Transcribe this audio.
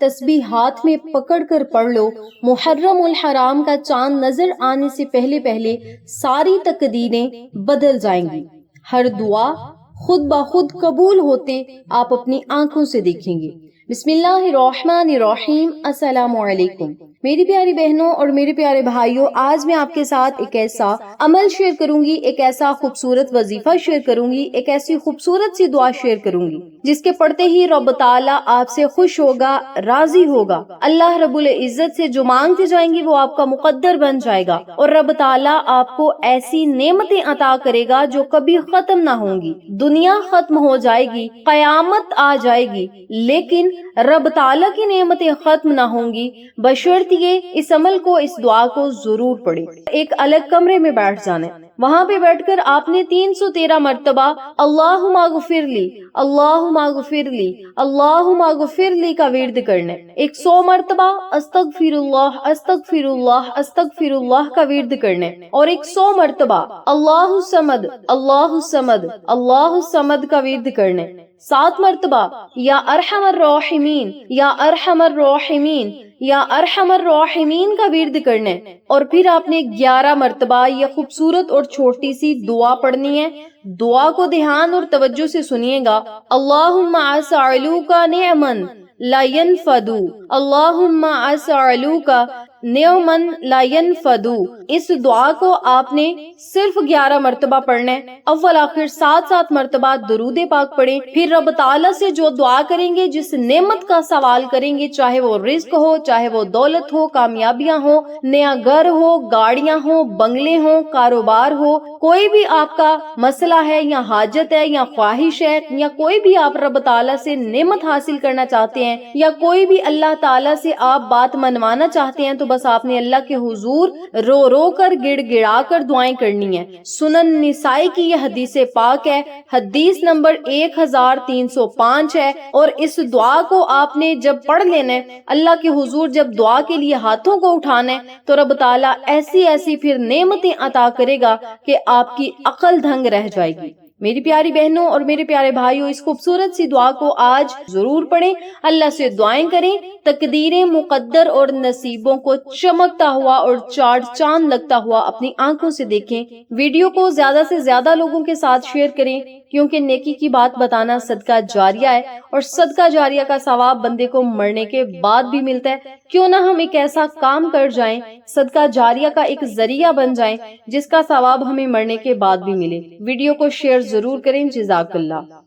تسبیح ہاتھ میں پکڑ کر پڑھ لو، محرم الحرام کا چاند نظر آنے سے پہلے پہلے ساری تقدیریں بدل جائیں گی، ہر دعا خود بخود قبول ہوتے آپ اپنی آنکھوں سے دیکھیں گے۔ بسم اللہ الرحمن الرحیم۔ السلام علیکم میری پیاری بہنوں اور میرے پیارے بھائیوں، آج میں آپ کے ساتھ ایک ایسا عمل شیئر کروں گی، ایک ایسا خوبصورت وظیفہ شیئر کروں گی، ایک ایسی خوبصورت سی دعا شیئر کروں گی جس کے پڑھتے ہی رب تعالیٰ آپ سے خوش ہوگا، راضی ہوگا۔ اللہ رب العزت سے جو مانگتے جائیں گی وہ آپ کا مقدر بن جائے گا، اور رب تعالیٰ آپ کو ایسی نعمتیں عطا کرے گا جو کبھی ختم نہ ہوں گی۔ دنیا ختم ہو جائے گی، قیامت آ جائے گی، لیکن رب تعالیٰ کی نعمتیں ختم نہ ہوں گی، بشرط یہ اس عمل کو، اس دعا کو ضرور پڑھیں۔ ایک الگ کمرے میں بیٹھ جانا ہے، وہاں پہ بیٹھ کر آپ نے 313 مرتبہ اللہم اغفر لی، اللہم اغفر لی، اللہم اغفر لی کا ورد کرنا ہے۔ 100 مرتبہ استغفر اللہ، استغفر اللہ، استغفر اللہ کا ورد کرنا ہے، اور 100 مرتبہ اللہ الصمد، اللہ الصمد، اللہ الصمد کا ورد کرنا ہے۔ 7 مرتبہ یا ارحم الراحمین، یا ارحم الراحمین، یا ارحم الراحمین کا ورد کرنا ہے، اور پھر آپ نے 11 مرتبہ یہ خوبصورت اور چھوٹی سی دعا پڑھنی ہے۔ دعا کو دھیان اور توجہ سے سنیے گا۔ اللہم اسألوک نعما لا ينفد، اللہم اسألوک نعما لا ينفد۔ اس دعا کو آپ نے صرف 11 مرتبہ پڑھنا ہے، اول آخر 7 مرتبہ درود پاک پڑھیں، پھر رب تعالیٰ سے جو دعا کریں گے، جس نعمت کا سوال کریں گے، چاہے وہ رزق ہو، چاہے وہ دولت ہو، کامیابیاں ہو، نیا گھر ہو، گاڑیاں ہو، بنگلے ہو، کاروبار ہو، کوئی بھی آپ کا مسئلہ ہے یا حاجت ہے یا خواہش ہے، یا کوئی بھی آپ رب تعالیٰ سے نعمت حاصل کرنا چاہتے ہیں، یا کوئی بھی اللہ تعالیٰ سے آپ بات منوانا چاہتے ہیں، تو بس آپ نے اللہ کے حضور رو رو کر، گڑ گڑا کر دعائیں کرنی ہے۔ سنن نسائی کی یہ حدیث پاک ہے، حدیث نمبر 1305 ہے، اور اس دعا کو آپ نے جب پڑھ لینا ہے، اللہ کے حضور جب دعا کے لیے ہاتھوں کو اٹھانا ہے، تو رب تعالیٰ ایسی ایسی پھر نعمتیں عطا کرے گا کہ آپ کی عقل دھنگ رہ جائے گی۔ میری پیاری بہنوں اور میرے پیارے بھائیوں، اس خوبصورت سی دعا کو آج ضرور پڑھیں، اللہ سے دعائیں کریں، تقدیریں، مقدر اور نصیبوں کو چمکتا ہوا اور چاٹ چاند لگتا ہوا اپنی آنکھوں سے دیکھیں۔ ویڈیو کو زیادہ سے زیادہ لوگوں کے ساتھ شیئر کریں، کیونکہ نیکی کی بات بتانا صدقہ جاریہ ہے، اور صدقہ جاریہ کا ثواب بندے کو مرنے کے بعد بھی ملتا ہے۔ کیوں نہ ہم ایک ایسا کام کر جائیں، صدقہ جاریہ کا ایک ذریعہ بن جائیں، جس کا ثواب ہمیں مرنے کے بعد بھی ملے۔ ویڈیو کو شیئر ضرور کریں۔ جزاک اللہ۔